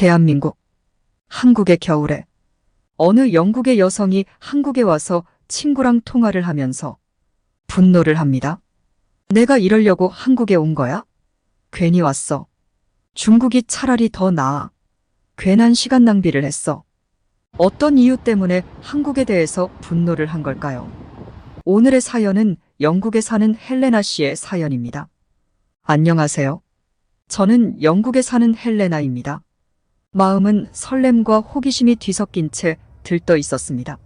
대한민국, 한국의 겨울에 어느 영국의 여성이 한국에 와서 친구랑 통화를 하면서 분노를 합니다. 내가 이러려고 한국에 온 거야? 괜히 왔어. 중국이 차라리 더 나아. 괜한 시간 낭비를 했어. 어떤 이유 때문에 한국에 대해서 분노를 한 걸까요? 오늘의 사연은 영국에 사는 헬레나 씨의 사연입니다. 안녕하세요. 저는 영국에 사는 헬레나입니다. 마음은 설렘과 호기심이 뒤섞인 채 들떠 있었습니다.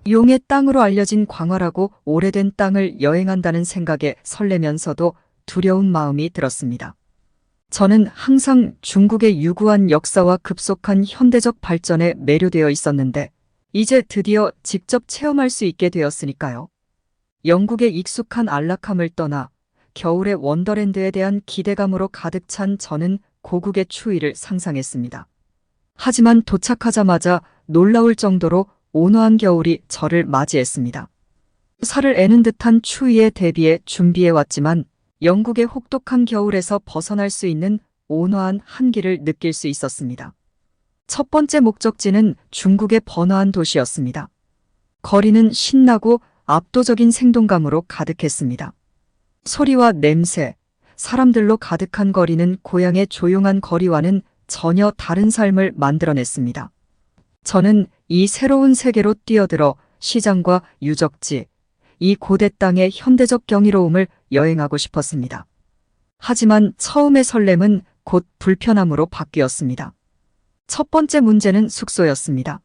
용의 땅으로 알려진 광활하고 오래된 땅을 여행한다는 생각에 설레면서도 두려운 마음이 들었습니다. 저는 항상 중국의 유구한 역사와 급속한 현대적 발전에 매료되어 있었는데 이제 드디어 직접 체험할 수 있게 되었으니까요. 영국의 익숙한 안락함을 떠나 겨울의 원더랜드에 대한 기대감으로 가득 찬 저는 고국의 추위를 상상했습니다. 하지만 도착하자마자 놀라울 정도로 온화한 겨울이 저를 맞이했습니다. 살을 애는 듯한 추위에 대비해 준비해왔지만 영국의 혹독한 겨울에서 벗어날 수 있는 온화한 한기를 느낄 수 있었습니다. 첫 번째 목적지는 중국의 번화한 도시였습니다. 거리는 신나고 압도적인 생동감으로 가득했습니다. 소리와 냄새, 사람들로 가득한 거리는 고향의 조용한 거리와는 전혀 다른 삶을 만들어냈습니다. 저는 이 새로운 세계로 뛰어들어 시장과 유적지, 이 고대 땅의 현대적 경이로움을 여행하고 싶었습니다. 하지만 처음의 설렘은 곧 불편함으로 바뀌었습니다. 첫 번째 문제는 숙소였습니다.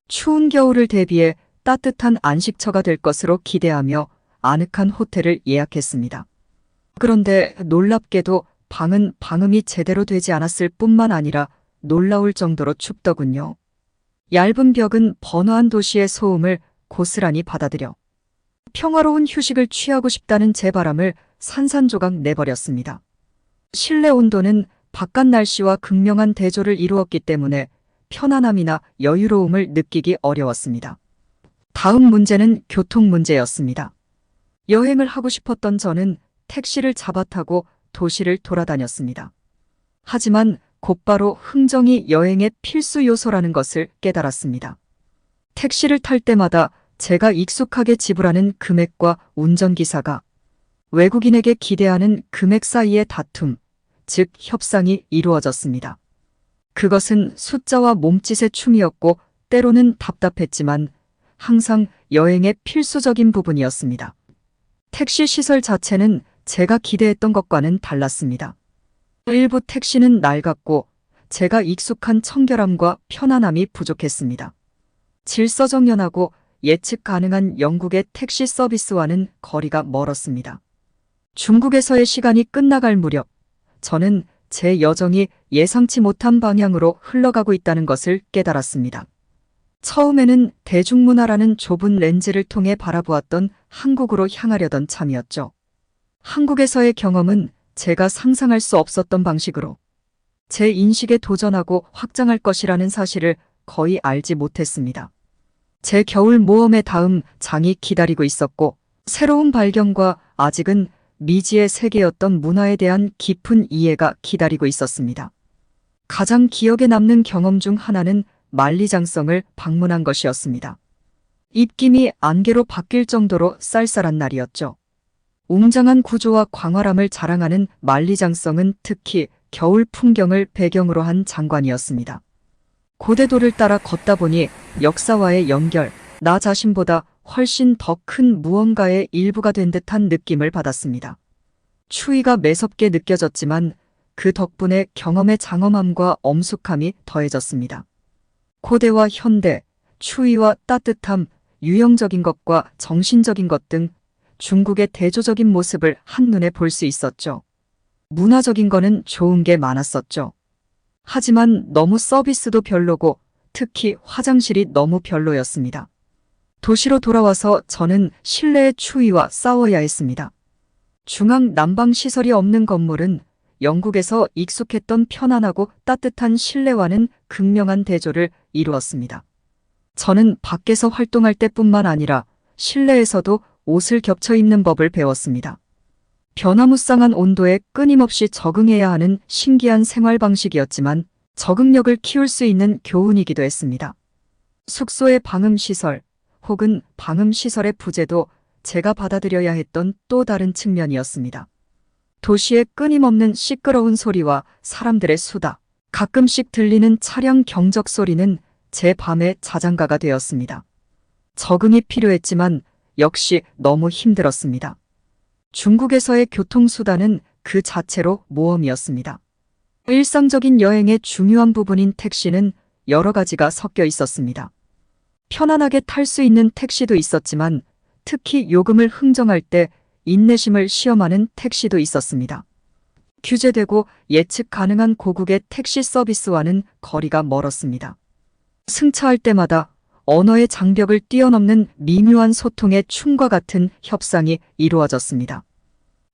추운 겨울을 대비해 따뜻한 안식처가 될 것으로 기대하며 아늑한 호텔을 예약했습니다. 그런데 놀랍게도 방은 방음이 제대로 되지 않았을 뿐만 아니라 놀라울 정도로 춥더군요. 얇은 벽은 번화한 도시의 소음을 고스란히 받아들여 평화로운 휴식을 취하고 싶다는 제 바람을 산산조각 내버렸습니다. 실내 온도는 바깥 날씨와 극명한 대조를 이루었기 때문에 편안함이나 여유로움을 느끼기 어려웠습니다. 다음 문제는 교통 문제였습니다. 여행을 하고 싶었던 저는 택시를 잡아타고 도시를 돌아다녔습니다. 하지만 곧바로 흥정이 여행의 필수 요소라는 것을 깨달았습니다. 택시를 탈 때마다 제가 익숙하게 지불하는 금액과 운전기사가 외국인에게 기대하는 금액 사이의 다툼, 즉 협상이 이루어졌습니다. 그것은 숫자와 몸짓의 춤이었고 때로는 답답했지만 항상 여행의 필수적인 부분이었습니다. 택시 시설 자체는 제가 기대했던 것과는 달랐습니다. 일부 택시는 낡았고 제가 익숙한 청결함과 편안함이 부족했습니다. 질서정연하고 예측 가능한 영국의 택시 서비스와는 거리가 멀었습니다. 중국에서의 시간이 끝나갈 무렵 저는 제 여정이 예상치 못한 방향으로 흘러가고 있다는 것을 깨달았습니다. 처음에는 대중문화라는 좁은 렌즈를 통해 바라보았던 한국으로 향하려던 참이었죠. 한국에서의 경험은 제가 상상할 수 없었던 방식으로 제 인식에 도전하고 확장할 것이라는 사실을 거의 알지 못했습니다. 제 겨울 모험의 다음 장이 기다리고 있었고 새로운 발견과 아직은 미지의 세계였던 문화에 대한 깊은 이해가 기다리고 있었습니다. 가장 기억에 남는 경험 중 하나는 만리장성을 방문한 것이었습니다. 입김이 안개로 바뀔 정도로 쌀쌀한 날이었죠. 웅장한 구조와 광활함을 자랑하는 만리장성은 특히 겨울 풍경을 배경으로 한 장관이었습니다. 고대도를 따라 걷다 보니 역사와의 연결, 나 자신보다 훨씬 더 큰 무언가의 일부가 된 듯한 느낌을 받았습니다. 추위가 매섭게 느껴졌지만 그 덕분에 경험의 장엄함과 엄숙함이 더해졌습니다. 고대와 현대, 추위와 따뜻함, 유형적인 것과 정신적인 것 등 중국의 대조적인 모습을 한눈에 볼 수 있었죠. 문화적인 거는 좋은 게 많았었죠. 하지만 너무 서비스도 별로고 특히 화장실이 너무 별로였습니다. 도시로 돌아와서 저는 실내의 추위와 싸워야 했습니다. 중앙 난방 시설이 없는 건물은 영국에서 익숙했던 편안하고 따뜻한 실내와는 극명한 대조를 이루었습니다. 저는 밖에서 활동할 때뿐만 아니라 실내에서도 옷을 겹쳐 입는 법을 배웠습니다. 변화무쌍한 온도에 끊임없이 적응해야 하는 신기한 생활 방식이었지만 적응력을 키울 수 있는 교훈이기도 했습니다. 숙소의 방음시설 혹은 방음시설의 부재도 제가 받아들여야 했던 또 다른 측면이었습니다. 도시의 끊임없는 시끄러운 소리와 사람들의 수다, 가끔씩 들리는 차량 경적 소리는 제 밤의 자장가가 되었습니다. 적응이 필요했지만 역시 너무 힘들었습니다. 중국에서의 교통수단은 그 자체로 모험이었습니다. 일상적인 여행의 중요한 부분인 택시는 여러 가지가 섞여 있었습니다. 편안하게 탈 수 있는 택시도 있었지만 특히 요금을 흥정할 때 인내심을 시험하는 택시도 있었습니다. 규제되고 예측 가능한 고국의 택시 서비스와는 거리가 멀었습니다. 승차할 때마다 언어의 장벽을 뛰어넘는 미묘한 소통의 춤과 같은 협상이 이루어졌습니다.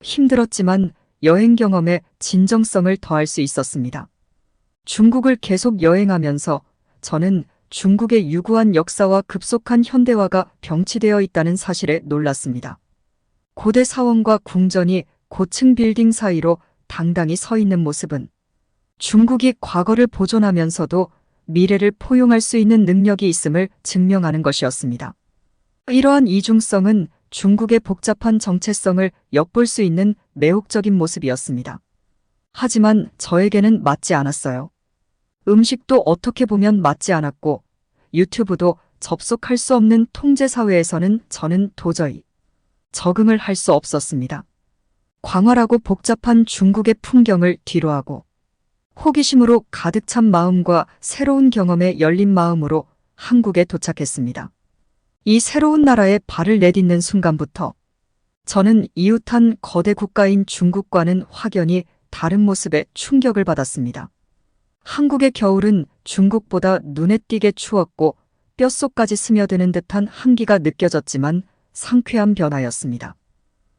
힘들었지만 여행 경험에 진정성을 더할 수 있었습니다. 중국을 계속 여행하면서 저는 중국의 유구한 역사와 급속한 현대화가 병치되어 있다는 사실에 놀랐습니다. 고대 사원과 궁전이 고층 빌딩 사이로 당당히 서 있는 모습은 중국이 과거를 보존하면서도 미래를 포용할 수 있는 능력이 있음을 증명하는 것이었습니다. 이러한 이중성은 중국의 복잡한 정체성을 엿볼 수 있는 매혹적인 모습이었습니다. 하지만 저에게는 맞지 않았어요. 음식도 어떻게 보면 맞지 않았고 유튜브도 접속할 수 없는 통제사회에서는 저는 도저히 적응을 할 수 없었습니다. 광활하고 복잡한 중국의 풍경을 뒤로하고 호기심으로 가득 찬 마음과 새로운 경험에 열린 마음으로 한국에 도착했습니다. 이 새로운 나라에 발을 내딛는 순간부터 저는 이웃한 거대 국가인 중국과는 확연히 다른 모습에 충격을 받았습니다. 한국의 겨울은 중국보다 눈에 띄게 추웠고 뼛속까지 스며드는 듯한 한기가 느껴졌지만 상쾌한 변화였습니다.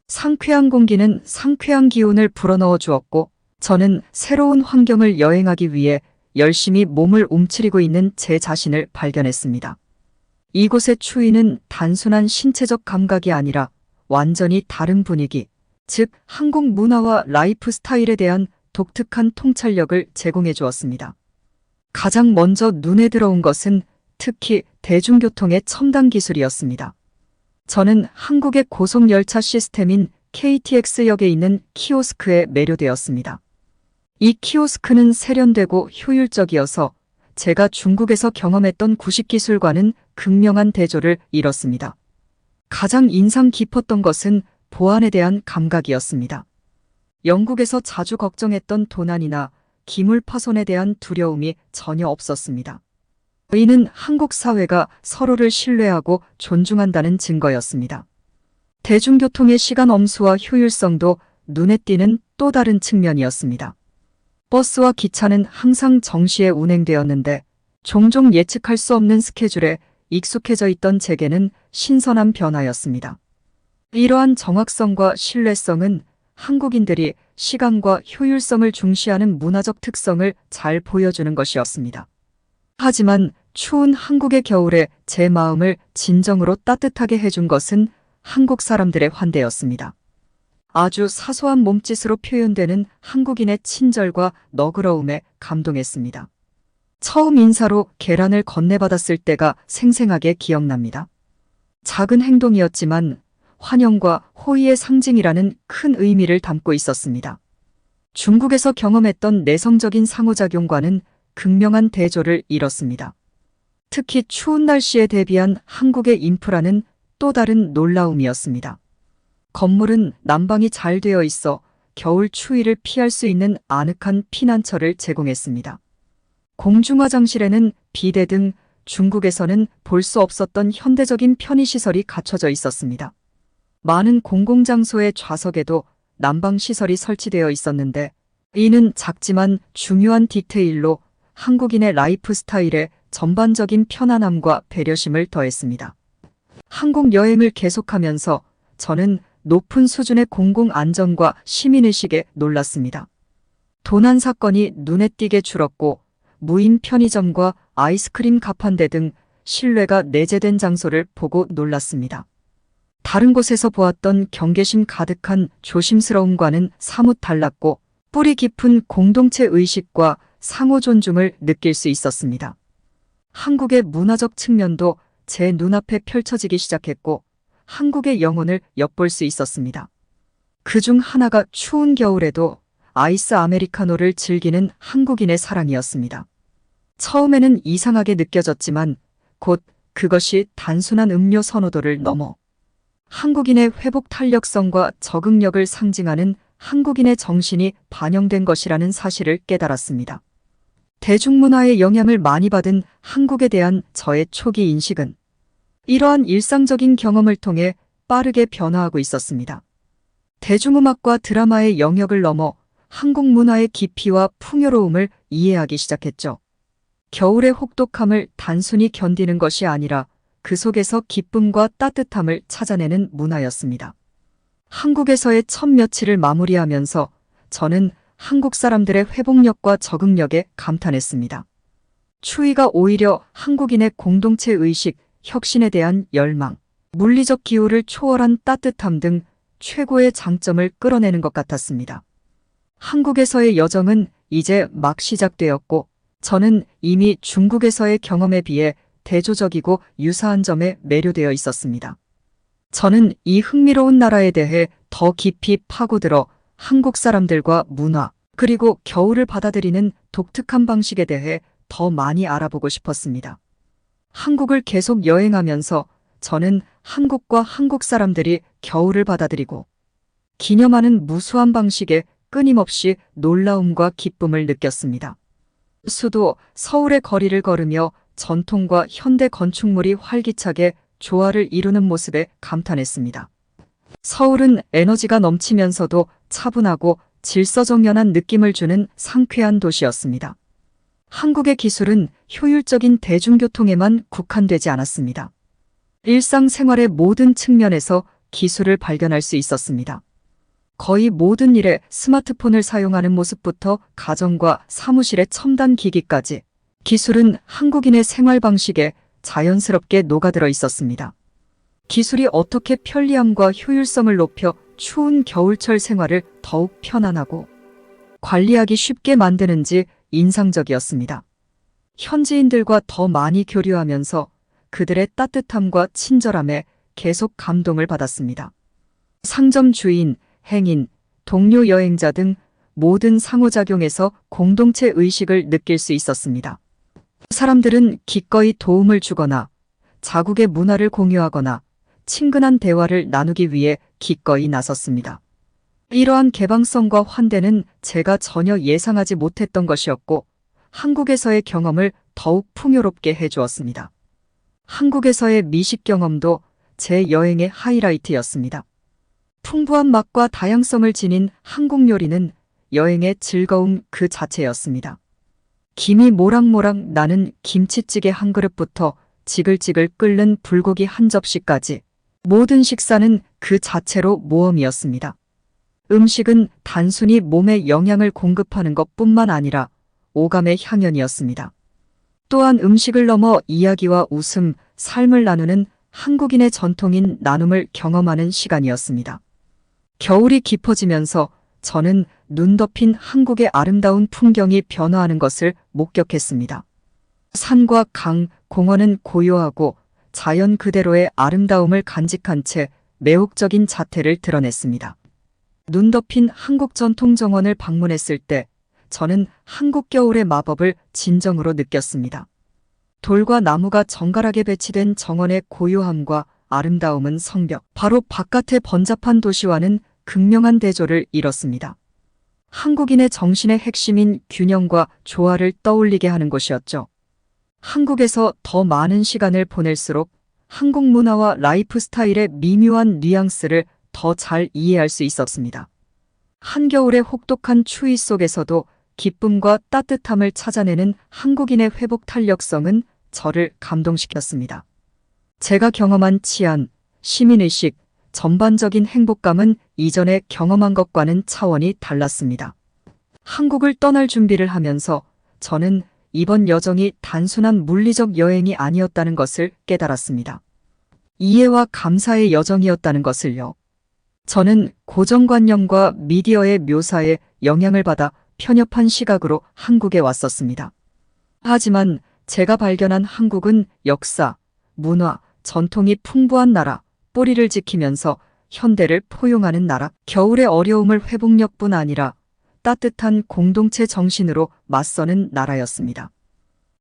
상쾌한 공기는 상쾌한 기운을 불어넣어 주었고 저는 새로운 환경을 여행하기 위해 열심히 몸을 움츠리고 있는 제 자신을 발견했습니다. 이곳의 추위는 단순한 신체적 감각이 아니라 완전히 다른 분위기, 즉 한국 문화와 라이프 스타일에 대한 독특한 통찰력을 제공해 주었습니다. 가장 먼저 눈에 들어온 것은 특히 대중교통의 첨단 기술이었습니다. 저는 한국의 고속열차 시스템인 KTX역에 있는 키오스크에 매료되었습니다. 이 키오스크는 세련되고 효율적이어서 제가 중국에서 경험했던 구식기술과는 극명한 대조를 이뤘습니다. 가장 인상 깊었던 것은 보안에 대한 감각이었습니다. 영국에서 자주 걱정했던 도난이나 기물 파손에 대한 두려움이 전혀 없었습니다. 이는 한국 사회가 서로를 신뢰하고 존중한다는 증거였습니다. 대중교통의 시간 엄수와 효율성도 눈에 띄는 또 다른 측면이었습니다. 버스와 기차는 항상 정시에 운행되었는데 종종 예측할 수 없는 스케줄에 익숙해져 있던 제게는 신선한 변화였습니다. 이러한 정확성과 신뢰성은 한국인들이 시간과 효율성을 중시하는 문화적 특성을 잘 보여주는 것이었습니다. 하지만 추운 한국의 겨울에 제 마음을 진정으로 따뜻하게 해준 것은 한국 사람들의 환대였습니다. 아주 사소한 몸짓으로 표현되는 한국인의 친절과 너그러움에 감동했습니다. 처음 인사로 계란을 건네받았을 때가 생생하게 기억납니다. 작은 행동이었지만 환영과 호의의 상징이라는 큰 의미를 담고 있었습니다. 중국에서 경험했던 내성적인 상호작용과는 극명한 대조를 이뤘습니다. 특히 추운 날씨에 대비한 한국의 인프라는 또 다른 놀라움이었습니다. 건물은 난방이 잘 되어 있어 겨울 추위를 피할 수 있는 아늑한 피난처를 제공했습니다. 공중화장실에는 비데 등 중국에서는 볼 수 없었던 현대적인 편의시설이 갖춰져 있었습니다. 많은 공공장소의 좌석에도 난방시설이 설치되어 있었는데 이는 작지만 중요한 디테일로 한국인의 라이프 스타일에 전반적인 편안함과 배려심을 더했습니다. 한국 여행을 계속하면서 저는 높은 수준의 공공안전과 시민의식에 놀랐습니다. 도난 사건이 눈에 띄게 줄었고 무인 편의점과 아이스크림 가판대 등 신뢰가 내재된 장소를 보고 놀랐습니다. 다른 곳에서 보았던 경계심 가득한 조심스러움과는 사뭇 달랐고 뿌리 깊은 공동체 의식과 상호 존중을 느낄 수 있었습니다. 한국의 문화적 측면도 제 눈앞에 펼쳐지기 시작했고 한국의 영혼을 엿볼 수 있었습니다. 그중 하나가 추운 겨울에도 아이스 아메리카노를 즐기는 한국인의 사랑이었습니다. 처음에는 이상하게 느껴졌지만 곧 그것이 단순한 음료 선호도를 넘어 한국인의 회복 탄력성과 적응력을 상징하는 한국인의 정신이 반영된 것이라는 사실을 깨달았습니다. 대중문화의 영향을 많이 받은 한국에 대한 저의 초기 인식은 이러한 일상적인 경험을 통해 빠르게 변화하고 있었습니다. 대중음악과 드라마의 영역을 넘어 한국 문화의 깊이와 풍요로움을 이해하기 시작했죠. 겨울의 혹독함을 단순히 견디는 것이 아니라 그 속에서 기쁨과 따뜻함을 찾아내는 문화였습니다. 한국에서의 첫 며칠을 마무리하면서 저는 한국 사람들의 회복력과 적응력에 감탄했습니다. 추위가 오히려 한국인의 공동체 의식, 혁신에 대한 열망, 물리적 기후를 초월한 따뜻함 등 최고의 장점을 끌어내는 것 같았습니다. 한국에서의 여정은 이제 막 시작되었고 저는 이미 중국에서의 경험에 비해 대조적이고 유사한 점에 매료되어 있었습니다. 저는 이 흥미로운 나라에 대해 더 깊이 파고들어 한국 사람들과 문화, 그리고 겨울을 받아들이는 독특한 방식에 대해 더 많이 알아보고 싶었습니다. 한국을 계속 여행하면서 저는 한국과 한국 사람들이 겨울을 받아들이고 기념하는 무수한 방식에 끊임없이 놀라움과 기쁨을 느꼈습니다. 수도 서울의 거리를 걸으며 전통과 현대 건축물이 활기차게 조화를 이루는 모습에 감탄했습니다. 서울은 에너지가 넘치면서도 차분하고 질서정연한 느낌을 주는 상쾌한 도시였습니다. 한국의 기술은 효율적인 대중교통에만 국한되지 않았습니다. 일상생활의 모든 측면에서 기술을 발견할 수 있었습니다. 거의 모든 일에 스마트폰을 사용하는 모습부터 가정과 사무실의 첨단 기기까지 기술은 한국인의 생활 방식에 자연스럽게 녹아들어 있었습니다. 기술이 어떻게 편리함과 효율성을 높여 추운 겨울철 생활을 더욱 편안하고 관리하기 쉽게 만드는지 인상적이었습니다. 현지인들과 더 많이 교류하면서 그들의 따뜻함과 친절함에 계속 감동을 받았습니다. 상점 주인, 행인, 동료 여행자 등 모든 상호작용에서 공동체 의식을 느낄 수 있었습니다. 사람들은 기꺼이 도움을 주거나 자국의 문화를 공유하거나 친근한 대화를 나누기 위해 기꺼이 나섰습니다. 이러한 개방성과 환대는 제가 전혀 예상하지 못했던 것이었고 한국에서의 경험을 더욱 풍요롭게 해주었습니다. 한국에서의 미식 경험도 제 여행의 하이라이트였습니다. 풍부한 맛과 다양성을 지닌 한국 요리는 여행의 즐거움 그 자체였습니다. 김이 모락모락 나는 김치찌개 한 그릇부터 지글지글 끓는 불고기 한 접시까지 모든 식사는 그 자체로 모험이었습니다. 음식은 단순히 몸에 영양을 공급하는 것뿐만 아니라 오감의 향연이었습니다. 또한 음식을 넘어 이야기와 웃음, 삶을 나누는 한국인의 전통인 나눔을 경험하는 시간이었습니다. 겨울이 깊어지면서 저는 눈 덮인 한국의 아름다운 풍경이 변화하는 것을 목격했습니다. 산과 강, 공원은 고요하고 자연 그대로의 아름다움을 간직한 채 매혹적인 자태를 드러냈습니다. 눈 덮인 한국 전통 정원을 방문했을 때 저는 한국 겨울의 마법을 진정으로 느꼈습니다. 돌과 나무가 정갈하게 배치된 정원의 고요함과 아름다움은 성벽, 바로 바깥의 번잡한 도시와는 극명한 대조를 이뤘습니다. 한국인의 정신의 핵심인 균형과 조화를 떠올리게 하는 곳이었죠. 한국에서 더 많은 시간을 보낼수록 한국 문화와 라이프 스타일의 미묘한 뉘앙스를 더 잘 이해할 수 있었습니다. 한겨울의 혹독한 추위 속에서도 기쁨과 따뜻함을 찾아내는 한국인의 회복 탄력성은 저를 감동시켰습니다. 제가 경험한 치안, 시민의식, 전반적인 행복감은 이전에 경험한 것과는 차원이 달랐습니다. 한국을 떠날 준비를 하면서 저는 이번 여정이 단순한 물리적 여행이 아니었다는 것을 깨달았습니다. 이해와 감사의 여정이었다는 것을요. 저는 고정관념과 미디어의 묘사에 영향을 받아 편협한 시각으로 한국에 왔었습니다. 하지만 제가 발견한 한국은 역사, 문화, 전통이 풍부한 나라, 뿌리를 지키면서 현대를 포용하는 나라, 겨울의 어려움을 회복력뿐 아니라 따뜻한 공동체 정신으로 맞서는 나라였습니다.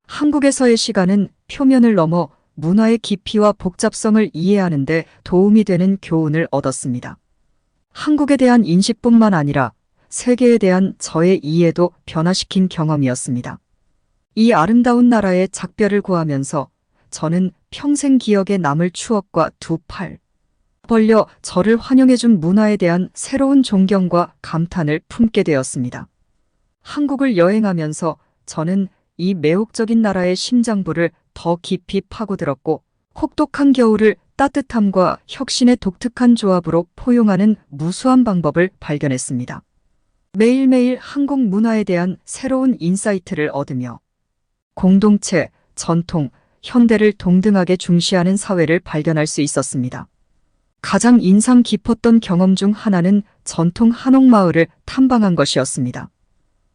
한국에서의 시간은 표면을 넘어 문화의 깊이와 복잡성을 이해하는 데 도움이 되는 교훈을 얻었습니다. 한국에 대한 인식뿐만 아니라 세계에 대한 저의 이해도 변화시킨 경험이었습니다. 이 아름다운 나라의 작별을 구하면서 저는 평생 기억에 남을 추억과 두 팔 벌려 저를 환영해준 문화에 대한 새로운 존경과 감탄을 품게 되었습니다. 한국을 여행하면서 저는 이 매혹적인 나라의 심장부를 더 깊이 파고들었고, 혹독한 겨울을 따뜻함과 혁신의 독특한 조합으로 포용하는 무수한 방법을 발견했습니다. 매일매일 한국 문화에 대한 새로운 인사이트를 얻으며 공동체, 전통, 현대를 동등하게 중시하는 사회를 발견할 수 있었습니다. 가장 인상 깊었던 경험 중 하나는 전통 한옥마을을 탐방한 것이었습니다.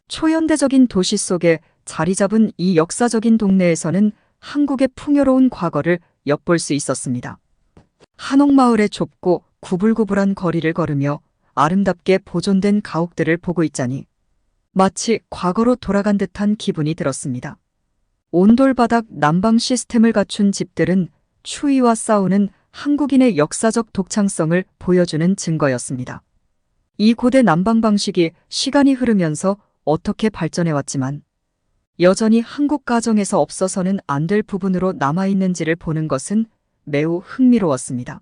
초현대적인 도시 속에 자리 잡은 이 역사적인 동네에서는 한국의 풍요로운 과거를 엿볼 수 있었습니다. 한옥마을의 좁고 구불구불한 거리를 걸으며 아름답게 보존된 가옥들을 보고 있자니 마치 과거로 돌아간 듯한 기분이 들었습니다. 온돌바닥 난방 시스템을 갖춘 집들은 추위와 싸우는 한국인의 역사적 독창성을 보여주는 증거였습니다. 이 고대 난방 방식이 시간이 흐르면서 어떻게 발전해왔지만 여전히 한국 가정에서 없어서는 안 될 부분으로 남아있는지를 보는 것은 매우 흥미로웠습니다.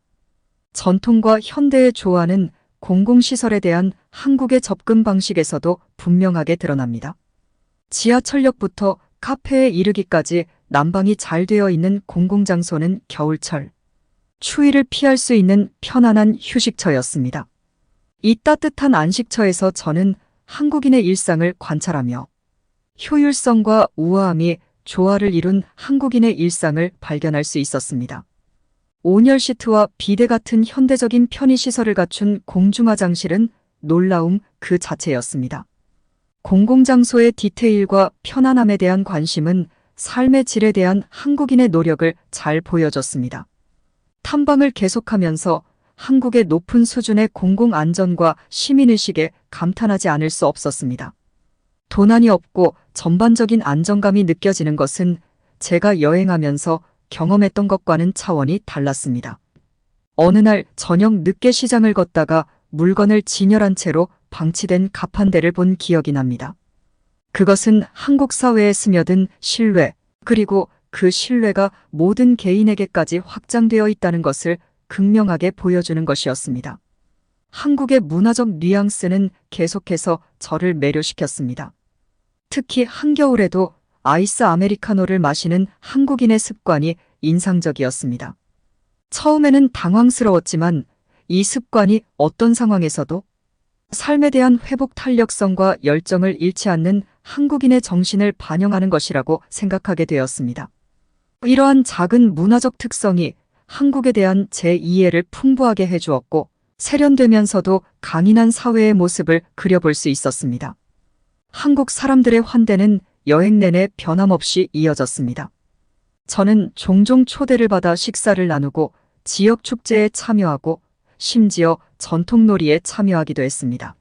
전통과 현대의 조화는 공공시설에 대한 한국의 접근 방식에서도 분명하게 드러납니다. 지하철역부터 카페에 이르기까지 난방이 잘 되어 있는 공공장소는 겨울철, 추위를 피할 수 있는 편안한 휴식처였습니다. 이 따뜻한 안식처에서 저는 한국인의 일상을 관찰하며 효율성과 우아함이 조화를 이룬 한국인의 일상을 발견할 수 있었습니다. 온열 시트와 비데 같은 현대적인 편의시설을 갖춘 공중화장실은 놀라움 그 자체였습니다. 공공장소의 디테일과 편안함에 대한 관심은 삶의 질에 대한 한국인의 노력을 잘 보여줬습니다. 탐방을 계속하면서 한국의 높은 수준의 공공안전과 시민의식에 감탄하지 않을 수 없었습니다. 도난이 없고 전반적인 안정감이 느껴지는 것은 제가 여행하면서 경험했던 것과는 차원이 달랐습니다. 어느 날 저녁 늦게 시장을 걷다가 물건을 진열한 채로 방치된 가판대를 본 기억이 납니다. 그것은 한국 사회에 스며든 신뢰, 그리고 그 신뢰가 모든 개인에게까지 확장되어 있다는 것을 극명하게 보여주는 것이었습니다. 한국의 문화적 뉘앙스는 계속해서 저를 매료시켰습니다. 특히 한겨울에도 아이스 아메리카노를 마시는 한국인의 습관이 인상적이었습니다. 처음에는 당황스러웠지만 이 습관이 어떤 상황에서도 삶에 대한 회복 탄력성과 열정을 잃지 않는 한국인의 정신을 반영하는 것이라고 생각하게 되었습니다. 이러한 작은 문화적 특성이 한국에 대한 제 이해를 풍부하게 해주었고, 세련되면서도 강인한 사회의 모습을 그려볼 수 있었습니다. 한국 사람들의 환대는 여행 내내 변함없이 이어졌습니다. 저는 종종 초대를 받아 식사를 나누고 지역 축제에 참여하고 심지어 전통놀이에 참여하기도 했습니다.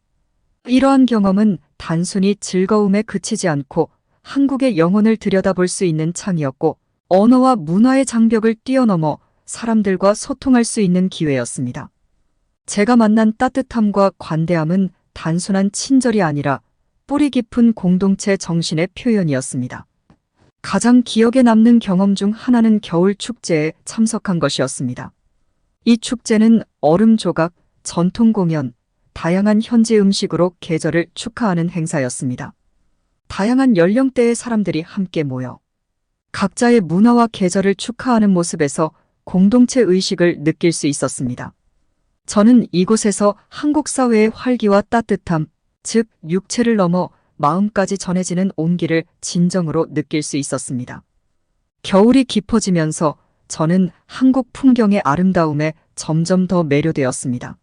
이러한 경험은 단순히 즐거움에 그치지 않고 한국의 영혼을 들여다볼 수 있는 창이었고, 언어와 문화의 장벽을 뛰어넘어 사람들과 소통할 수 있는 기회였습니다. 제가 만난 따뜻함과 관대함은 단순한 친절이 아니라 뿌리 깊은 공동체 정신의 표현이었습니다. 가장 기억에 남는 경험 중 하나는 겨울 축제에 참석한 것이었습니다. 이 축제는 얼음 조각, 전통 공연, 다양한 현지 음식으로 계절을 축하하는 행사였습니다. 다양한 연령대의 사람들이 함께 모여 각자의 문화와 계절을 축하하는 모습에서 공동체 의식을 느낄 수 있었습니다. 저는 이곳에서 한국 사회의 활기와 따뜻함, 즉 육체를 넘어 마음까지 전해지는 온기를 진정으로 느낄 수 있었습니다. 겨울이 깊어지면서 저는 한국 풍경의 아름다움에 점점 더 매료되었습니다.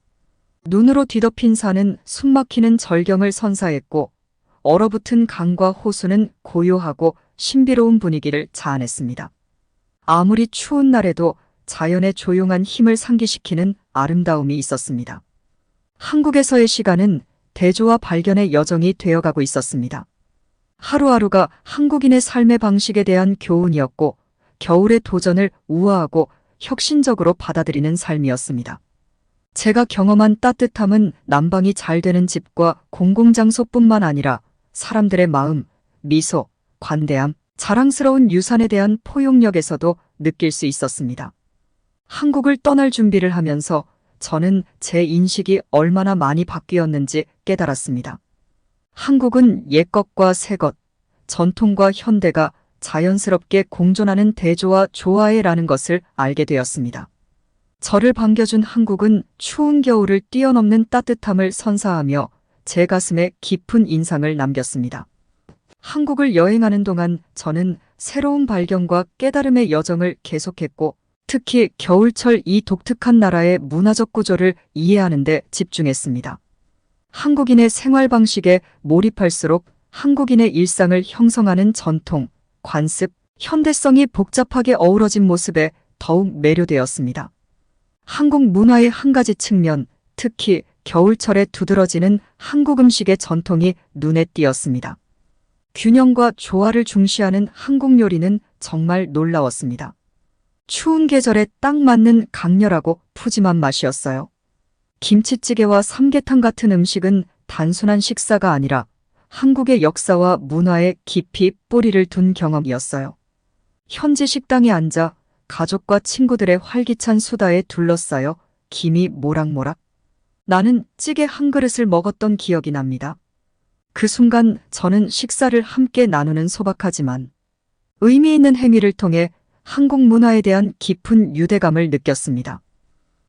눈으로 뒤덮인 산은 숨막히는 절경을 선사했고, 얼어붙은 강과 호수는 고요하고 신비로운 분위기를 자아냈습니다. 아무리 추운 날에도 자연의 조용한 힘을 상기시키는 아름다움이 있었습니다. 한국에서의 시간은 대조와 발견의 여정이 되어가고 있었습니다. 하루하루가 한국인의 삶의 방식에 대한 교훈이었고, 겨울의 도전을 우아하고 혁신적으로 받아들이는 삶이었습니다. 제가 경험한 따뜻함은 난방이 잘 되는 집과 공공장소뿐만 아니라 사람들의 마음, 미소, 관대함, 자랑스러운 유산에 대한 포용력에서도 느낄 수 있었습니다. 한국을 떠날 준비를 하면서 저는 제 인식이 얼마나 많이 바뀌었는지 깨달았습니다. 한국은 옛것과 새것, 전통과 현대가 자연스럽게 공존하는 대조와 조화에라는 것을 알게 되었습니다. 저를 반겨준 한국은 추운 겨울을 뛰어넘는 따뜻함을 선사하며 제 가슴에 깊은 인상을 남겼습니다. 한국을 여행하는 동안 저는 새로운 발견과 깨달음의 여정을 계속했고, 특히 겨울철 이 독특한 나라의 문화적 구조를 이해하는 데 집중했습니다. 한국인의 생활 방식에 몰입할수록 한국인의 일상을 형성하는 전통, 관습, 현대성이 복잡하게 어우러진 모습에 더욱 매료되었습니다. 한국 문화의 한 가지 측면, 특히 겨울철에 두드러지는 한국 음식의 전통이 눈에 띄었습니다. 균형과 조화를 중시하는 한국 요리는 정말 놀라웠습니다. 추운 계절에 딱 맞는 강렬하고 푸짐한 맛이었어요. 김치찌개와 삼계탕 같은 음식은 단순한 식사가 아니라 한국의 역사와 문화에 깊이 뿌리를 둔 경험이었어요. 현지 식당에 앉아 가족과 친구들의 활기찬 수다에 둘러싸여 김이 모락모락. 나는 찌개 한 그릇을 먹었던 기억이 납니다. 그 순간 저는 식사를 함께 나누는 소박하지만 의미 있는 행위를 통해 한국 문화에 대한 깊은 유대감을 느꼈습니다.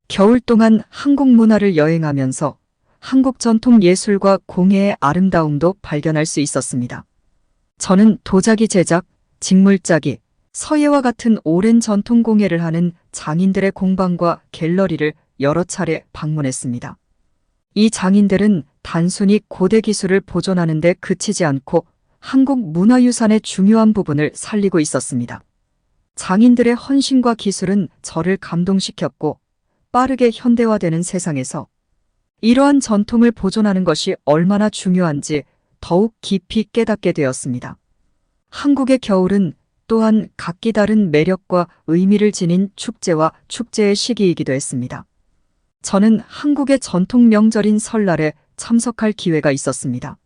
겨울 동안 한국 문화를 여행하면서 한국 전통 예술과 공예의 아름다움도 발견할 수 있었습니다. 저는 도자기 제작, 직물짜기, 서예와 같은 오랜 전통 공예를 하는 장인들의 공방과 갤러리를 여러 차례 방문했습니다. 이 장인들은 단순히 고대 기술을 보존하는 데 그치지 않고 한국 문화유산의 중요한 부분을 살리고 있었습니다. 장인들의 헌신과 기술은 저를 감동시켰고, 빠르게 현대화되는 세상에서 이러한 전통을 보존하는 것이 얼마나 중요한지 더욱 깊이 깨닫게 되었습니다. 한국의 겨울은 또한 각기 다른 매력과 의미를 지닌 축제와 축제의 시기이기도 했습니다. 저는 한국의 전통 명절인 설날에 참석할 기회가 있었습니다.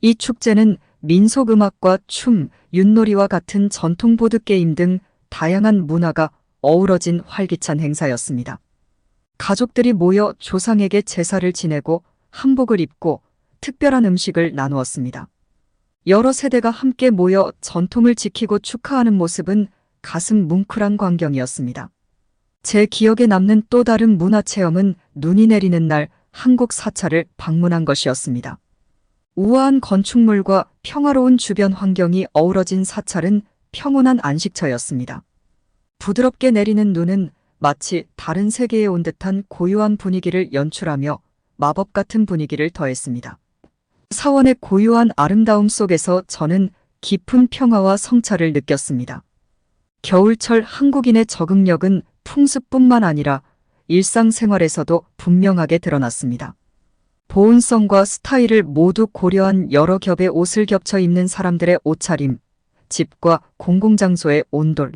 이 축제는 민속음악과 춤, 윷놀이와 같은 전통 보드게임 등 다양한 문화가 어우러진 활기찬 행사였습니다. 가족들이 모여 조상에게 제사를 지내고 한복을 입고 특별한 음식을 나누었습니다. 여러 세대가 함께 모여 전통을 지키고 축하하는 모습은 가슴 뭉클한 광경이었습니다. 제 기억에 남는 또 다른 문화체험은 눈이 내리는 날 한국 사찰을 방문한 것이었습니다. 우아한 건축물과 평화로운 주변 환경이 어우러진 사찰은 평온한 안식처였습니다. 부드럽게 내리는 눈은 마치 다른 세계에 온 듯한 고요한 분위기를 연출하며 마법 같은 분위기를 더했습니다. 사원의 고요한 아름다움 속에서 저는 깊은 평화와 성찰을 느꼈습니다. 겨울철 한국인의 적응력은 풍습뿐만 아니라 일상생활에서도 분명하게 드러났습니다. 보온성과 스타일을 모두 고려한 여러 겹의 옷을 겹쳐 입는 사람들의 옷차림, 집과 공공장소의 온돌,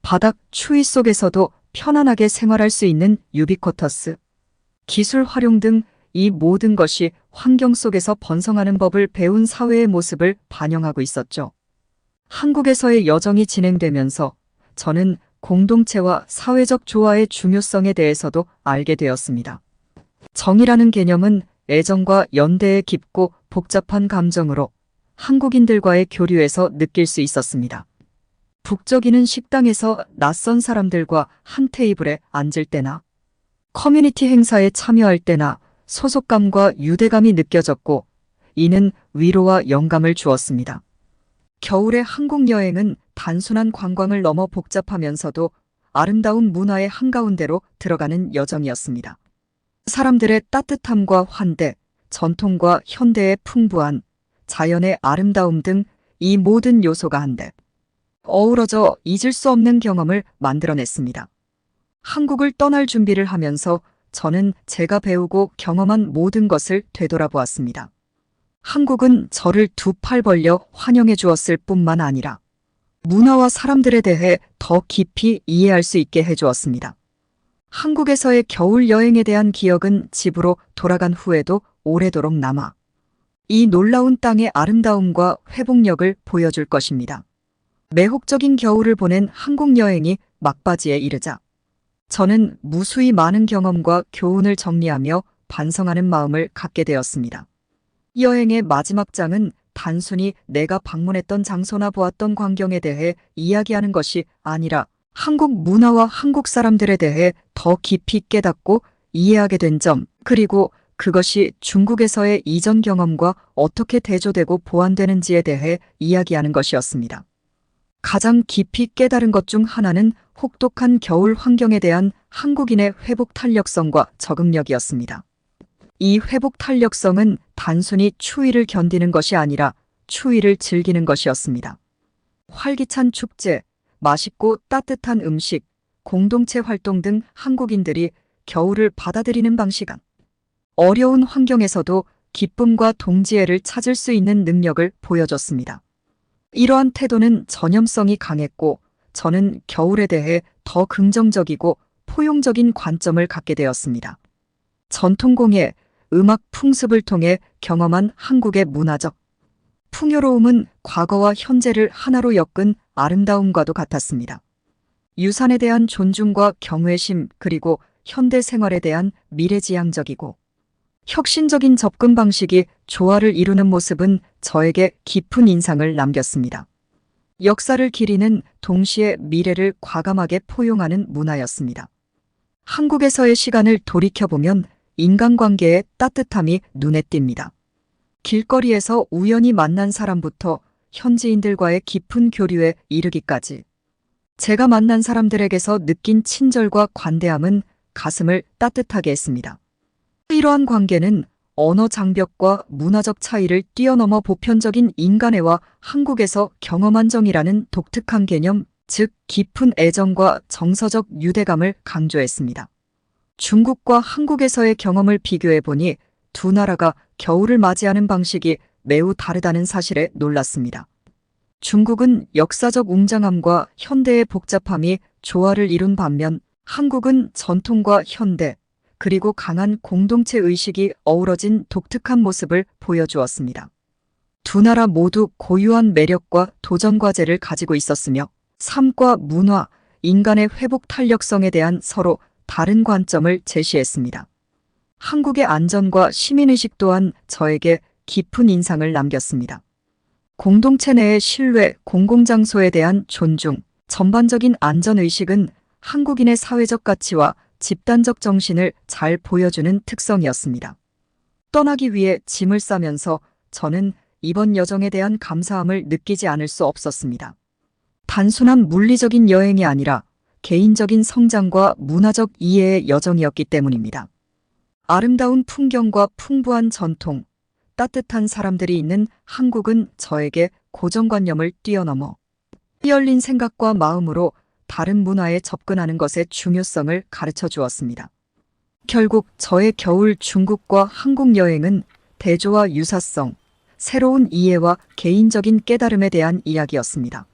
바닥 추위 속에서도 편안하게 생활할 수 있는 유비쿼터스, 기술 활용 등 이 모든 것이 환경 속에서 번성하는 법을 배운 사회의 모습을 반영하고 있었죠. 한국에서의 여정이 진행되면서 저는 공동체와 사회적 조화의 중요성에 대해서도 알게 되었습니다. 정이라는 개념은 애정과 연대의 깊고 복잡한 감정으로 한국인들과의 교류에서 느낄 수 있었습니다. 북적이는 식당에서 낯선 사람들과 한 테이블에 앉을 때나 커뮤니티 행사에 참여할 때나 소속감과 유대감이 느껴졌고, 이는 위로와 영감을 주었습니다. 겨울의 한국 여행은 단순한 관광을 넘어 복잡하면서도 아름다운 문화의 한가운데로 들어가는 여정이었습니다. 사람들의 따뜻함과 환대, 전통과 현대의 풍부한 자연의 아름다움 등 이 모든 요소가 한데 어우러져 잊을 수 없는 경험을 만들어냈습니다. 한국을 떠날 준비를 하면서 저는 제가 배우고 경험한 모든 것을 되돌아보았습니다. 한국은 저를 두 팔 벌려 환영해 주었을 뿐만 아니라 문화와 사람들에 대해 더 깊이 이해할 수 있게 해주었습니다. 한국에서의 겨울 여행에 대한 기억은 집으로 돌아간 후에도 오래도록 남아 이 놀라운 땅의 아름다움과 회복력을 보여줄 것입니다. 매혹적인 겨울을 보낸 한국 여행이 막바지에 이르자 저는 무수히 많은 경험과 교훈을 정리하며 반성하는 마음을 갖게 되었습니다. 여행의 마지막 장은 단순히 내가 방문했던 장소나 보았던 광경에 대해 이야기하는 것이 아니라 한국 문화와 한국 사람들에 대해 더 깊이 깨닫고 이해하게 된 점, 그리고 그것이 중국에서의 이전 경험과 어떻게 대조되고 보완되는지에 대해 이야기하는 것이었습니다. 가장 깊이 깨달은 것 중 하나는 혹독한 겨울 환경에 대한 한국인의 회복 탄력성과 적응력이었습니다. 이 회복 탄력성은 단순히 추위를 견디는 것이 아니라 추위를 즐기는 것이었습니다. 활기찬 축제, 맛있고 따뜻한 음식, 공동체 활동 등 한국인들이 겨울을 받아들이는 방식은 어려운 환경에서도 기쁨과 동지애를 찾을 수 있는 능력을 보여줬습니다. 이러한 태도는 전염성이 강했고 저는 겨울에 대해 더 긍정적이고 포용적인 관점을 갖게 되었습니다. 전통공예, 음악 풍습을 통해 경험한 한국의 문화적 풍요로움은 과거와 현재를 하나로 엮은 아름다움과도 같았습니다. 유산에 대한 존중과 경외심, 그리고 현대 생활에 대한 미래지향적이고 혁신적인 접근 방식이 조화를 이루는 모습은 저에게 깊은 인상을 남겼습니다. 역사를 기리는 동시에 미래를 과감하게 포용하는 문화였습니다. 한국에서의 시간을 돌이켜보면 인간관계의 따뜻함이 눈에 띕니다. 길거리에서 우연히 만난 사람부터 현지인들과의 깊은 교류에 이르기까지 제가 만난 사람들에게서 느낀 친절과 관대함은 가슴을 따뜻하게 했습니다. 이러한 관계는 언어 장벽과 문화적 차이를 뛰어넘어 보편적인 인간애와 한국에서 경험한 정이라는 독특한 개념, 즉 깊은 애정과 정서적 유대감을 강조했습니다. 중국과 한국에서의 경험을 비교해보니 두 나라가 겨울을 맞이하는 방식이 매우 다르다는 사실에 놀랐습니다. 중국은 역사적 웅장함과 현대의 복잡함이 조화를 이룬 반면 한국은 전통과 현대, 그리고 강한 공동체 의식이 어우러진 독특한 모습을 보여주었습니다. 두 나라 모두 고유한 매력과 도전 과제를 가지고 있었으며 삶과 문화, 인간의 회복 탄력성에 대한 서로 다른 관점을 제시했습니다. 한국의 안전과 시민의식 또한 저에게 깊은 인상을 남겼습니다. 공동체 내의 신뢰, 공공장소에 대한 존중, 전반적인 안전의식은 한국인의 사회적 가치와 집단적 정신을 잘 보여주는 특성이었습니다. 떠나기 위해 짐을 싸면서 저는 이번 여정에 대한 감사함을 느끼지 않을 수 없었습니다. 단순한 물리적인 여행이 아니라 개인적인 성장과 문화적 이해의 여정이었기 때문입니다. 아름다운 풍경과 풍부한 전통, 따뜻한 사람들이 있는 한국은 저에게 고정관념을 뛰어넘어 열린 생각과 마음으로 다른 문화에 접근하는 것의 중요성을 가르쳐 주었습니다. 결국 저의 겨울 중국과 한국 여행은 대조와 유사성, 새로운 이해와 개인적인 깨달음에 대한 이야기였습니다.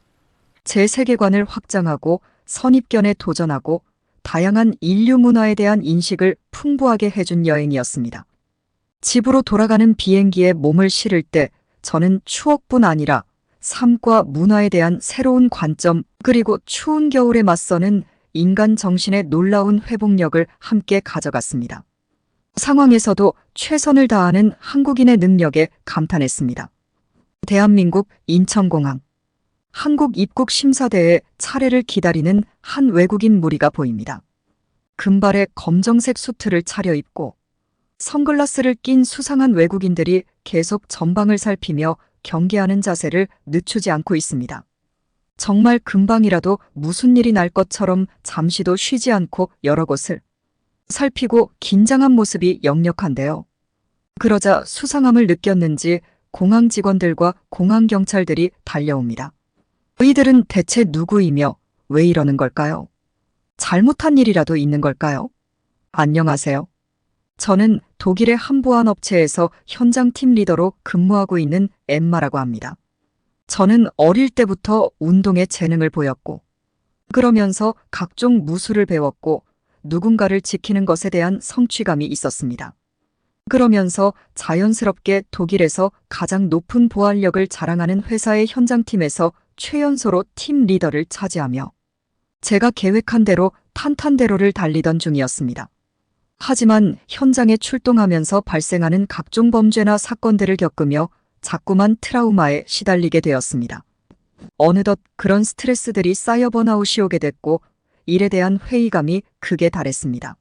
제 세계관을 확장하고 선입견에 도전하고 다양한 인류 문화에 대한 인식을 풍부하게 해준 여행이었습니다. 집으로 돌아가는 비행기에 몸을 실을 때 저는 추억뿐 아니라 삶과 문화에 대한 새로운 관점, 그리고 추운 겨울에 맞서는 인간 정신의 놀라운 회복력을 함께 가져갔습니다. 상황에서도 최선을 다하는 한국인의 능력에 감탄했습니다. 대한민국 인천공항. 한국 입국 심사대에 차례를 기다리는 한 외국인 무리가 보입니다. 금발의 검정색 수트를 차려입고 선글라스를 낀 수상한 외국인들이 계속 전방을 살피며 경계하는 자세를 늦추지 않고 있습니다. 정말 금방이라도 무슨 일이 날 것처럼 잠시도 쉬지 않고 여러 곳을 살피고 긴장한 모습이 역력한데요. 그러자 수상함을 느꼈는지 공항 직원들과 공항 경찰들이 달려옵니다. 이들은 대체 누구이며 왜 이러는 걸까요? 잘못한 일이라도 있는 걸까요? 안녕하세요. 저는 독일의 한 보안 업체에서 현장 팀 리더로 근무하고 있는 엠마라고 합니다. 저는 어릴 때부터 운동에 재능을 보였고, 그러면서 각종 무술을 배웠고, 누군가를 지키는 것에 대한 성취감이 있었습니다. 그러면서 자연스럽게 독일에서 가장 높은 보안력을 자랑하는 회사의 현장팀에서 최연소로 팀 리더를 차지하며 제가 계획한 대로 탄탄대로를 달리던 중이었습니다. 하지만 현장에 출동하면서 발생하는 각종 범죄나 사건들을 겪으며 자꾸만 트라우마에 시달리게 되었습니다. 어느덧 그런 스트레스들이 쌓여 번아웃이 오게 됐고 일에 대한 회의감이 극에 달했습니다.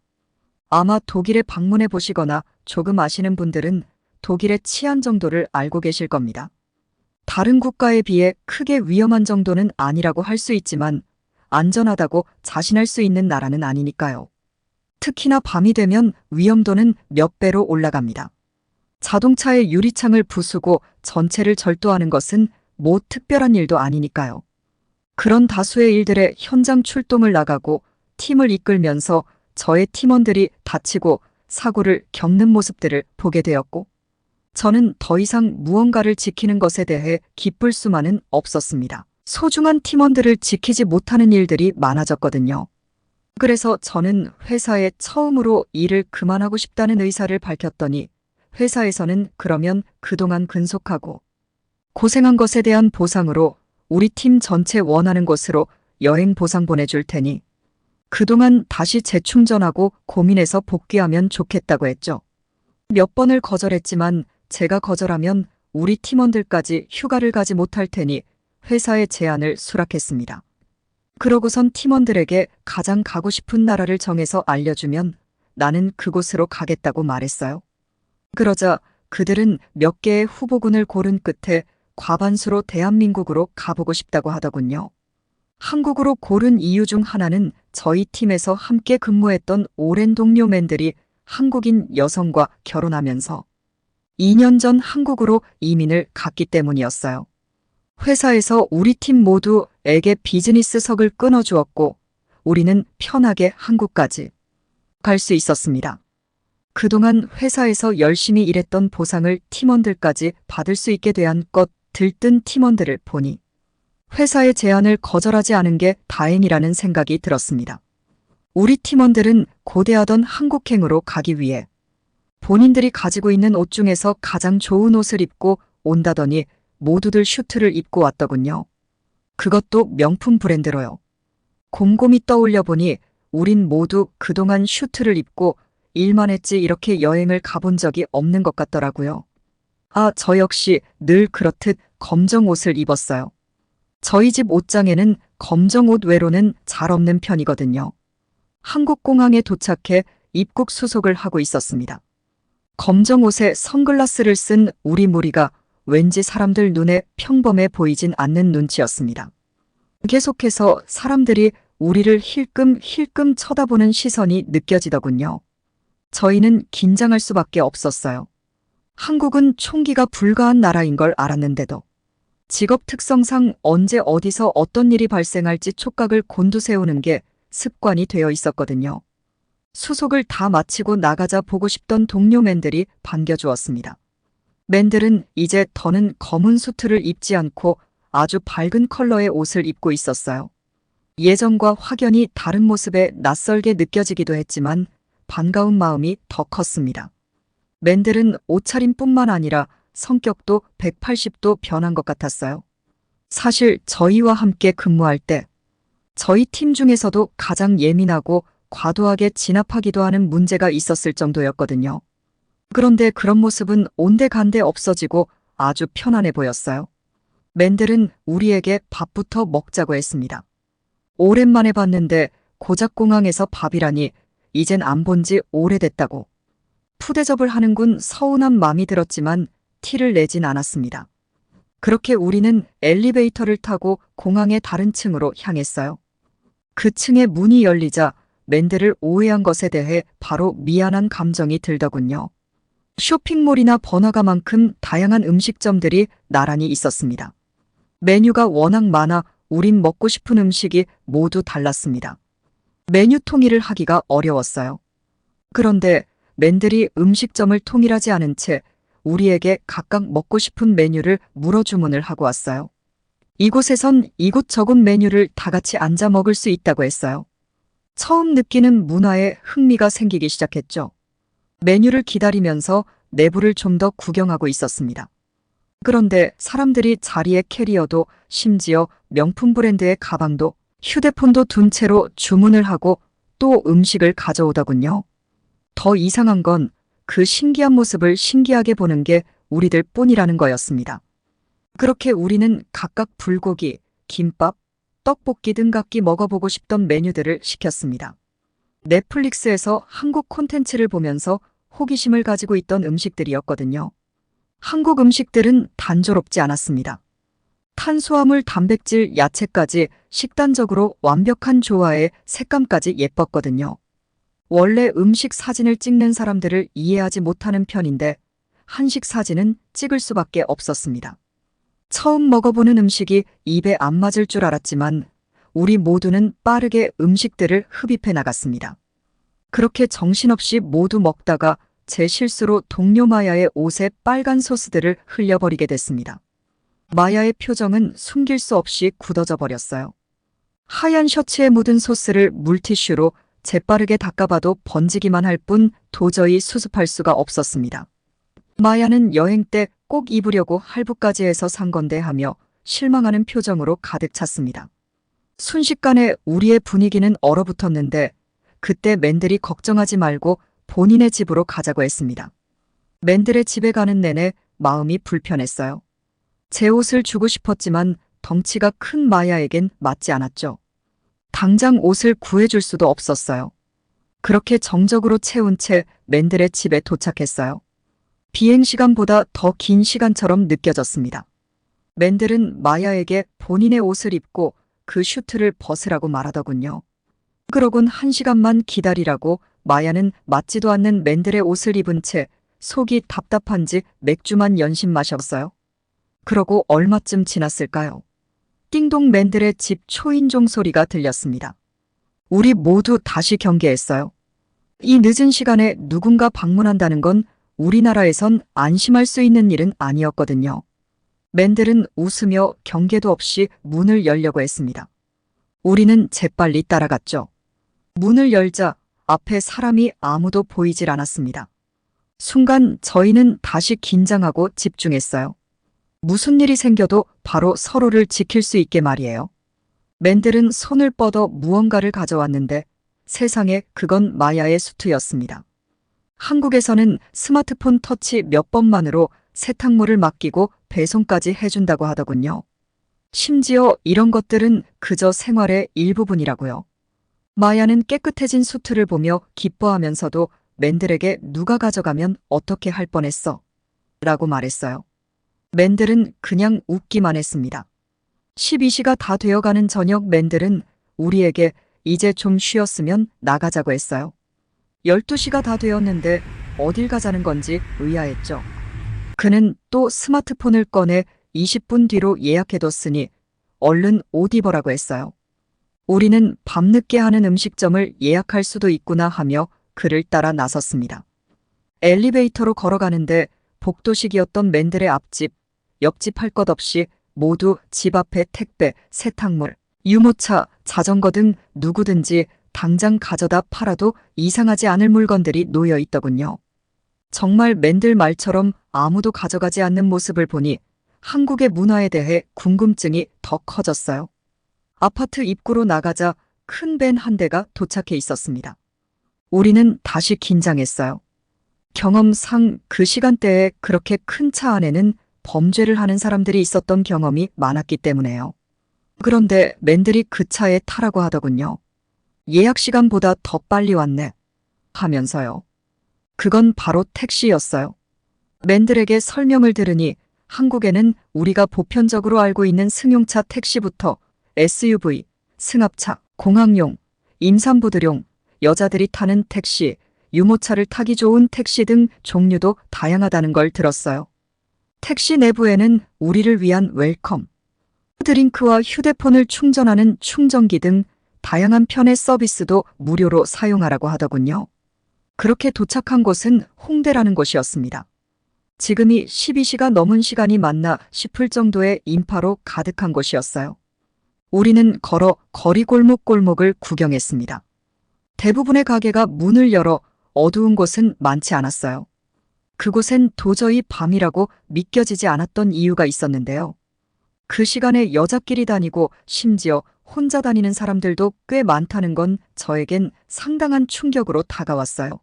아마 독일에 방문해 보시거나 조금 아시는 분들은 독일의 치안 정도를 알고 계실 겁니다. 다른 국가에 비해 크게 위험한 정도는 아니라고 할 수 있지만 안전하다고 자신할 수 있는 나라는 아니니까요. 특히나 밤이 되면 위험도는 몇 배로 올라갑니다. 자동차의 유리창을 부수고 전체를 절도하는 것은 뭐 특별한 일도 아니니까요. 그런 다수의 일들에 현장 출동을 나가고 팀을 이끌면서 저의 팀원들이 다치고 사고를 겪는 모습들을 보게 되었고, 저는 더 이상 무언가를 지키는 것에 대해 기쁠 수만은 없었습니다. 소중한 팀원들을 지키지 못하는 일들이 많아졌거든요. 그래서 저는 회사에 처음으로 일을 그만하고 싶다는 의사를 밝혔더니 회사에서는 그러면 그동안 근속하고 고생한 것에 대한 보상으로 우리 팀 전체 원하는 곳으로 여행 보상 보내줄 테니 그동안 다시 재충전하고 고민해서 복귀하면 좋겠다고 했죠. 몇 번을 거절했지만 제가 거절하면 우리 팀원들까지 휴가를 가지 못할 테니 회사의 제안을 수락했습니다. 그러고선 팀원들에게 가장 가고 싶은 나라를 정해서 알려주면 나는 그곳으로 가겠다고 말했어요. 그러자 그들은 몇 개의 후보군을 고른 끝에 과반수로 대한민국으로 가보고 싶다고 하더군요. 한국으로 고른 이유 중 하나는 저희 팀에서 함께 근무했던 오랜 동료맨들이 한국인 여성과 결혼하면서 2년 전 한국으로 이민을 갔기 때문이었어요. 회사에서 우리 팀 모두에게 비즈니스석을 끊어주었고 우리는 편하게 한국까지 갈 수 있었습니다. 그동안 회사에서 열심히 일했던 보상을 팀원들까지 받을 수 있게 대한 것 들뜬 팀원들을 보니 회사의 제안을 거절하지 않은 게 다행이라는 생각이 들었습니다. 우리 팀원들은 고대하던 한국행으로 가기 위해 본인들이 가지고 있는 옷 중에서 가장 좋은 옷을 입고 온다더니 모두들 슈트를 입고 왔더군요. 그것도 명품 브랜드로요. 곰곰이 떠올려 보니 우린 모두 그동안 슈트를 입고 일만 했지 이렇게 여행을 가본 적이 없는 것 같더라고요. 저 역시 늘 그렇듯 검정 옷을 입었어요. 저희 집 옷장에는 검정 옷 외로는 잘 없는 편이거든요. 한국공항에 도착해 입국 수속을 하고 있었습니다. 검정 옷에 선글라스를 쓴 우리 무리가 왠지 사람들 눈에 평범해 보이진 않는 눈치였습니다. 계속해서 사람들이 우리를 힐끔힐끔 쳐다보는 시선이 느껴지더군요. 저희는 긴장할 수밖에 없었어요. 한국은 총기가 불가한 나라인 걸 알았는데도 직업 특성상 언제 어디서 어떤 일이 발생할지 촉각을 곤두세우는 게 습관이 되어 있었거든요. 수속을 다 마치고 나가자 보고 싶던 동료맨들이 반겨주었습니다. 맨들은 이제 더는 검은 수트를 입지 않고 아주 밝은 컬러의 옷을 입고 있었어요. 예전과 확연히 다른 모습에 낯설게 느껴지기도 했지만 반가운 마음이 더 컸습니다. 맨들은 옷차림뿐만 아니라 성격도 180도 변한 것 같았어요. 사실 저희와 함께 근무할 때 저희 팀 중에서도 가장 예민하고 과도하게 진압하기도 하는 문제가 있었을 정도였거든요. 그런데 그런 모습은 온데간데 없어지고 아주 편안해 보였어요. 맨들은 우리에게 밥부터 먹자고 했습니다. 오랜만에 봤는데 고작 공항에서 밥이라니 이젠 안 본 지 오래됐다고. 푸대접을 하는군 서운한 마음이 들었지만 티를 내진 않았습니다. 그렇게 우리는 엘리베이터를 타고 공항의 다른 층으로 향했어요. 그 층의 문이 열리자 맨들을 오해한 것에 대해 바로 미안한 감정이 들더군요. 쇼핑몰이나 번화가만큼 다양한 음식점들이 나란히 있었습니다. 메뉴가 워낙 많아 우린 먹고 싶은 음식이 모두 달랐습니다. 메뉴 통일을 하기가 어려웠어요. 그런데 맨들이 음식점을 통일하지 않은 채 우리에게 각각 먹고 싶은 메뉴를 물어 주문을 하고 왔어요. 이곳에선 이곳저곳 메뉴를 다 같이 앉아 먹을 수 있다고 했어요. 처음 느끼는 문화에 흥미가 생기기 시작했죠. 메뉴를 기다리면서 내부를 좀 더 구경하고 있었습니다. 그런데 사람들이 자리에 캐리어도 심지어 명품 브랜드의 가방도 휴대폰도 둔 채로 주문을 하고 또 음식을 가져오더군요. 더 이상한 건 그 신기한 모습을 신기하게 보는 게 우리들 뿐이라는 거였습니다. 그렇게 우리는 각각 불고기, 김밥, 떡볶이 등 각기 먹어보고 싶던 메뉴들을 시켰습니다. 넷플릭스에서 한국 콘텐츠를 보면서 호기심을 가지고 있던 음식들이었거든요. 한국 음식들은 단조롭지 않았습니다. 탄수화물, 단백질, 야채까지 식단적으로 완벽한 조화에 색감까지 예뻤거든요. 원래 음식 사진을 찍는 사람들을 이해하지 못하는 편인데 한식 사진은 찍을 수밖에 없었습니다. 처음 먹어보는 음식이 입에 안 맞을 줄 알았지만 우리 모두는 빠르게 음식들을 흡입해 나갔습니다. 그렇게 정신없이 모두 먹다가 제 실수로 동료 마야의 옷에 빨간 소스들을 흘려버리게 됐습니다. 마야의 표정은 숨길 수 없이 굳어져 버렸어요. 하얀 셔츠에 묻은 소스를 물티슈로 재빠르게 닦아봐도 번지기만 할 뿐 도저히 수습할 수가 없었습니다. 마야는 여행 때 꼭 입으려고 할부까지 해서 산 건데 하며 실망하는 표정으로 가득 찼습니다. 순식간에 우리의 분위기는 얼어붙었는데 그때 맨들이 걱정하지 말고 본인의 집으로 가자고 했습니다. 맨들의 집에 가는 내내 마음이 불편했어요. 제 옷을 주고 싶었지만 덩치가 큰 마야에겐 맞지 않았죠. 당장 옷을 구해줄 수도 없었어요. 그렇게 정적으로 채운 채 맨들의 집에 도착했어요. 비행시간보다 더 긴 시간처럼 느껴졌습니다. 맨들은 마야에게 본인의 옷을 입고 그 슈트를 벗으라고 말하더군요. 그러곤 1시간만 기다리라고 마야는 맞지도 않는 맨들의 옷을 입은 채 속이 답답한지 맥주만 연신 마셨어요. 그러고 얼마쯤 지났을까요? 띵동 맨들의 집 초인종 소리가 들렸습니다. 우리 모두 다시 경계했어요. 이 늦은 시간에 누군가 방문한다는 건 우리나라에선 안심할 수 있는 일은 아니었거든요. 맨들은 웃으며 경계도 없이 문을 열려고 했습니다. 우리는 재빨리 따라갔죠. 문을 열자 앞에 사람이 아무도 보이질 않았습니다. 순간 저희는 다시 긴장하고 집중했어요. 무슨 일이 생겨도 바로 서로를 지킬 수 있게 말이에요. 맨들은 손을 뻗어 무언가를 가져왔는데 세상에 그건 마야의 수트였습니다. 한국에서는 스마트폰 터치 몇 번만으로 세탁물을 맡기고 배송까지 해준다고 하더군요. 심지어 이런 것들은 그저 생활의 일부분이라고요. 마야는 깨끗해진 수트를 보며 기뻐하면서도 맨들에게 누가 가져가면 어떻게 할 뻔했어? 라고 말했어요. 맨들은 그냥 웃기만 했습니다. 12시가 다 되어가는 저녁 맨들은 우리에게 이제 좀 쉬었으면 나가자고 했어요. 12시가 다 되었는데 어딜 가자는 건지 의아했죠. 그는 또 스마트폰을 꺼내 20분 뒤로 예약해뒀으니 얼른 옷 입으라고 했어요. 우리는 밤늦게 하는 음식점을 예약할 수도 있구나 하며 그를 따라 나섰습니다. 엘리베이터로 걸어가는데 복도식이었던 맨들의 앞집, 옆집 할 것 없이 모두 집 앞에 택배, 세탁물, 유모차, 자전거 등 누구든지 당장 가져다 팔아도 이상하지 않을 물건들이 놓여 있더군요. 정말 맨들 말처럼 아무도 가져가지 않는 모습을 보니 한국의 문화에 대해 궁금증이 더 커졌어요. 아파트 입구로 나가자 큰 밴 한 대가 도착해 있었습니다. 우리는 다시 긴장했어요. 경험상 그 시간대에 그렇게 큰 차 안에는 범죄를 하는 사람들이 있었던 경험이 많았기 때문에요. 그런데 맨들이 그 차에 타라고 하더군요. 예약 시간보다 더 빨리 왔네. 하면서요. 그건 바로 택시였어요. 맨들에게 설명을 들으니 한국에는 우리가 보편적으로 알고 있는 승용차 택시부터 SUV, 승합차, 공항용, 임산부들용, 여자들이 타는 택시, 유모차를 타기 좋은 택시 등 종류도 다양하다는 걸 들었어요. 택시 내부에는 우리를 위한 웰컴, 드링크와 휴대폰을 충전하는 충전기 등 다양한 편의 서비스도 무료로 사용하라고 하더군요. 그렇게 도착한 곳은 홍대라는 곳이었습니다. 지금이 12시가 넘은 시간이 맞나 싶을 정도의 인파로 가득한 곳이었어요. 우리는 걸어 거리 골목골목을 구경했습니다. 대부분의 가게가 문을 열어 어두운 곳은 많지 않았어요. 그곳엔 도저히 밤이라고 믿겨지지 않았던 이유가 있었는데요. 그 시간에 여자끼리 다니고 심지어 혼자 다니는 사람들도 꽤 많다는 건 저에겐 상당한 충격으로 다가왔어요.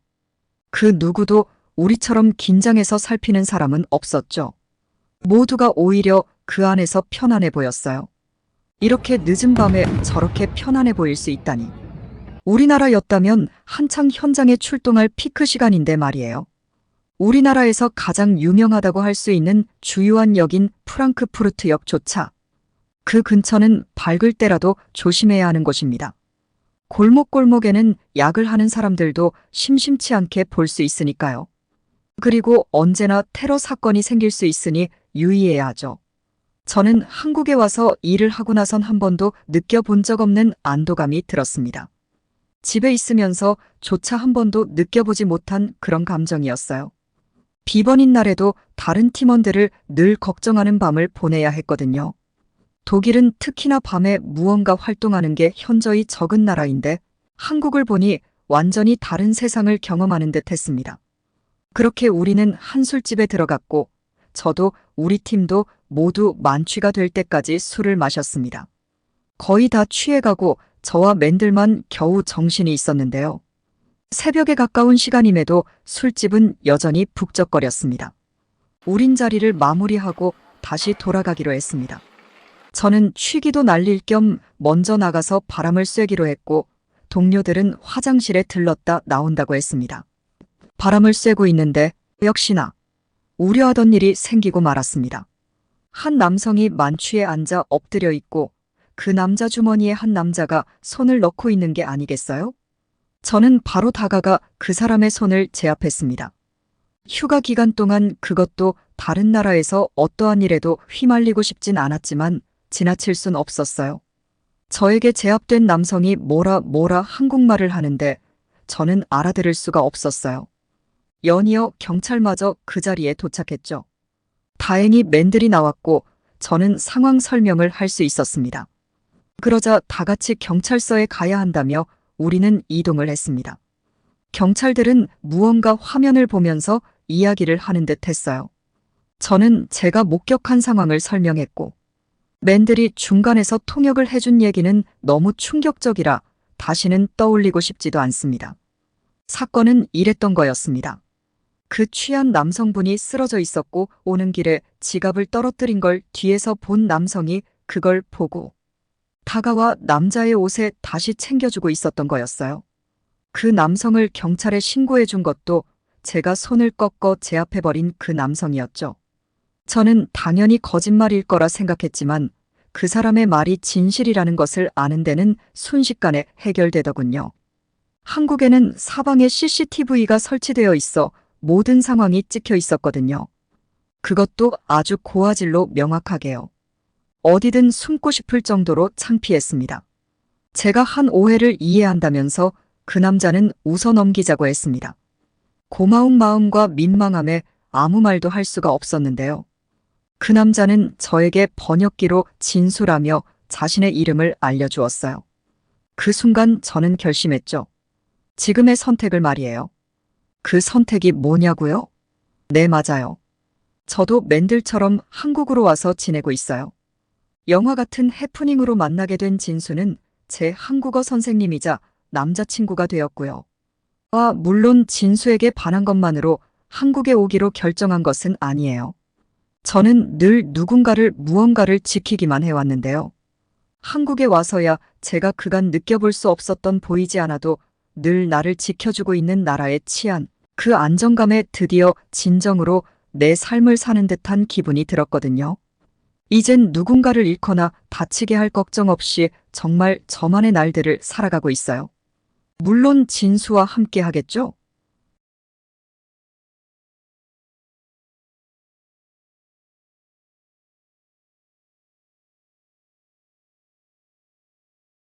그 누구도 우리처럼 긴장해서 살피는 사람은 없었죠. 모두가 오히려 그 안에서 편안해 보였어요. 이렇게 늦은 밤에 저렇게 편안해 보일 수 있다니. 우리나라였다면 한창 현장에 출동할 피크 시간인데 말이에요. 우리나라에서 가장 유명하다고 할 수 있는 주요한 역인 프랑크푸르트역조차 그 근처는 밝을 때라도 조심해야 하는 곳입니다. 골목골목에는 약을 하는 사람들도 심심치 않게 볼 수 있으니까요. 그리고 언제나 테러 사건이 생길 수 있으니 유의해야 하죠. 저는 한국에 와서 일을 하고 나선 한 번도 느껴본 적 없는 안도감이 들었습니다. 집에 있으면서 조차 한 번도 느껴보지 못한 그런 감정이었어요. 비번인 날에도 다른 팀원들을 늘 걱정하는 밤을 보내야 했거든요. 독일은 특히나 밤에 무언가 활동하는 게 현저히 적은 나라인데 한국을 보니 완전히 다른 세상을 경험하는 듯 했습니다. 그렇게 우리는 한 술집에 들어갔고 저도 우리 팀도 모두 만취가 될 때까지 술을 마셨습니다. 거의 다 취해가고 저와 맨들만 겨우 정신이 있었는데요. 새벽에 가까운 시간임에도 술집은 여전히 북적거렸습니다. 우린 자리를 마무리하고 다시 돌아가기로 했습니다. 저는 취기도 날릴 겸 먼저 나가서 바람을 쐬기로 했고 동료들은 화장실에 들렀다 나온다고 했습니다. 바람을 쐬고 있는데 역시나 우려하던 일이 생기고 말았습니다. 한 남성이 만취에 앉아 엎드려 있고 그 남자 주머니에 한 남자가 손을 넣고 있는 게 아니겠어요? 저는 바로 다가가 그 사람의 손을 제압했습니다. 휴가 기간 동안 그것도 다른 나라에서 어떠한 일에도 휘말리고 싶진 않았지만 지나칠 순 없었어요. 저에게 제압된 남성이 뭐라 한국말을 하는데 저는 알아들을 수가 없었어요. 연이어 경찰마저 그 자리에 도착했죠. 다행히 맨들이 나왔고 저는 상황 설명을 할 수 있었습니다. 그러자 다 같이 경찰서에 가야 한다며 우리는 이동을 했습니다. 경찰들은 무언가 화면을 보면서 이야기를 하는 듯 했어요. 저는 제가 목격한 상황을 설명했고 맨들이 중간에서 통역을 해준 얘기는 너무 충격적이라 다시는 떠올리고 싶지도 않습니다. 사건은 이랬던 거였습니다. 그 취한 남성분이 쓰러져 있었고 오는 길에 지갑을 떨어뜨린 걸 뒤에서 본 남성이 그걸 보고 다가와 남자의 옷에 다시 챙겨주고 있었던 거였어요. 그 남성을 경찰에 신고해 준 것도 제가 손을 꺾어 제압해버린 그 남성이었죠. 저는 당연히 거짓말일 거라 생각했지만 그 사람의 말이 진실이라는 것을 아는 데는 순식간에 해결되더군요. 한국에는 사방에 CCTV가 설치되어 있어 모든 상황이 찍혀 있었거든요. 그것도 아주 고화질로 명확하게요. 어디든 숨고 싶을 정도로 창피했습니다. 제가 한 오해를 이해한다면서 그 남자는 웃어 넘기자고 했습니다. 고마운 마음과 민망함에 아무 말도 할 수가 없었는데요. 그 남자는 저에게 번역기로 진술하며 자신의 이름을 알려주었어요. 그 순간 저는 결심했죠. 지금의 선택을 말이에요. 그 선택이 뭐냐고요? 네, 맞아요. 저도 맨들처럼 한국으로 와서 지내고 있어요. 영화 같은 해프닝으로 만나게 된 진수는 제 한국어 선생님이자 남자친구가 되었고요. 물론 진수에게 반한 것만으로 한국에 오기로 결정한 것은 아니에요. 저는 늘 누군가를 무언가를 지키기만 해왔는데요. 한국에 와서야 제가 그간 느껴볼 수 없었던 보이지 않아도 늘 나를 지켜주고 있는 나라에 취한 그 안정감에 드디어 진정으로 내 삶을 사는 듯한 기분이 들었거든요. 이젠 누군가를 잃거나 다치게 할 걱정 없이 정말 저만의 날들을 살아가고 있어요. 물론 진수와 함께 하겠죠?